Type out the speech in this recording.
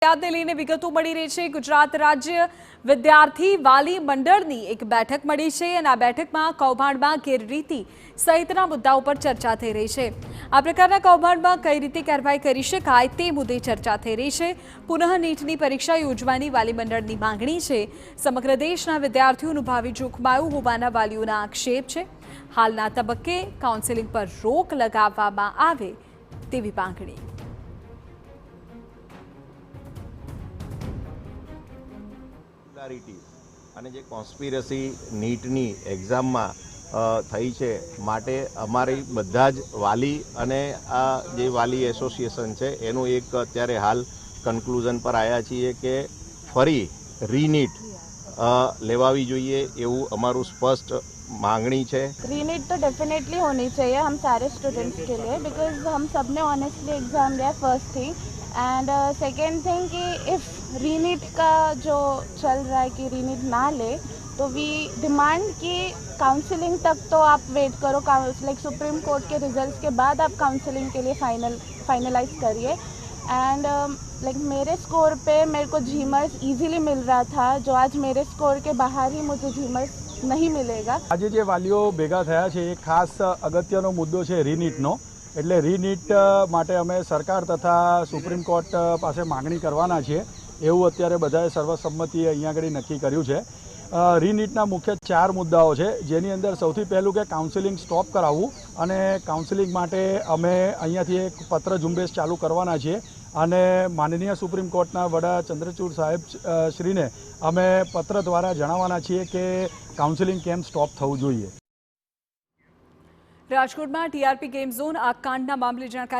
ફરિયાદને લઈને વિગતો મળી રહી છે। ગુજરાત રાજ્ય વિદ્યાર્થી વાલી મંડળની એક બેઠક મળી છે અને આ બેઠકમાં કૌભાંડમાં ગેરરીતિ સહિતના મુદ્દાઓ પર ચર્ચા થઈ રહી છે। આ પ્રકારના કૌભાંડમાં કઈ રીતે કાર્યવાહી કરી શકાય તે મુદ્દે ચર્ચા થઈ રહી છે। પુનઃ નીટની પરીક્ષા યોજવાની વાલી મંડળની માંગણી છે। સમગ્ર દેશના વિદ્યાર્થીઓનું ભાવિ જોખમાયું હોવાના વાલીઓના આક્ષેપ છે। હાલના તબક્કે કાઉન્સેલિંગ પર રોક લગાવવામાં આવે તેવી માંગણી। અને જે કોન્સ્પિરસી નીટની એક્ઝામમાં થઈ છે માટે અમારી બધા જ વાલી અને આ જે વાલી એસોસિએશન છે એનું એક અત્યારે હાલ કન્ક્લુઝન પર આવ્યા છીએ કે ફરી રીનીટ લેવાવી જોઈએ એવું અમારું સ્પષ્ટ मांगनी है। रीनीट तो डेफिनेटली होनी चाहिए हम सारे स्टूडेंट्स के लिए, बिकॉज हम सब ने ऑनेस्टली एग्ज़ाम दिया first thing. And second thing कि इफ़ रीनीट का जो चल रहा है कि रीनीट ना ले तो वी डिमांड कि काउंसलिंग तक तो आप वेट करो, लाइक सुप्रीम कोर्ट के रिजल्ट्स के बाद आप काउंसलिंग के लिए फाइनलाइज करिए। एंड लाइक मेरे स्कोर पे मेरे को जीमर्स इजीली मिल रहा था, जो आज मेरे स्कोर के बाहर ही मुझे जीमर्स नहीं मिलेगा। आज जे वालीओ भेगा थया छे एक खास अगत्यनो मुद्दो छे रीनीटनो। एटले रीनीट माटे अमे सरकार तथा सुप्रीम कोर्ट पासे मांगणी करवाना छे एवुं अत्यारे बधाए सर्वसम्मतिए अहींया आगळ नक्की कर्युं छे। रीनीटना मुख्य 4 मुद्दाओ छे, जेनी अंदर सौथी पहेलुं के काउंसलिंग स्टॉप करावવું અને કાઉન્સેલિંગ માટે અમે અહીંયાથી એક પત્ર ઝુંબેશ ચાલુ કરવાના છીએ અને માનનીય સુપ્રીમ કોર્ટના વડા ચંદ્રચૂડ સાહેબ શ્રીને અમે પત્ર દ્વારા જણાવવાના છીએ કે કાઉન્સેલિંગ કેમ સ્ટોપ થવું જોઈએ। રાજકોટમાં ટીઆરપી ગેમ ઝોન આ કાંડના મામલે જાણકારી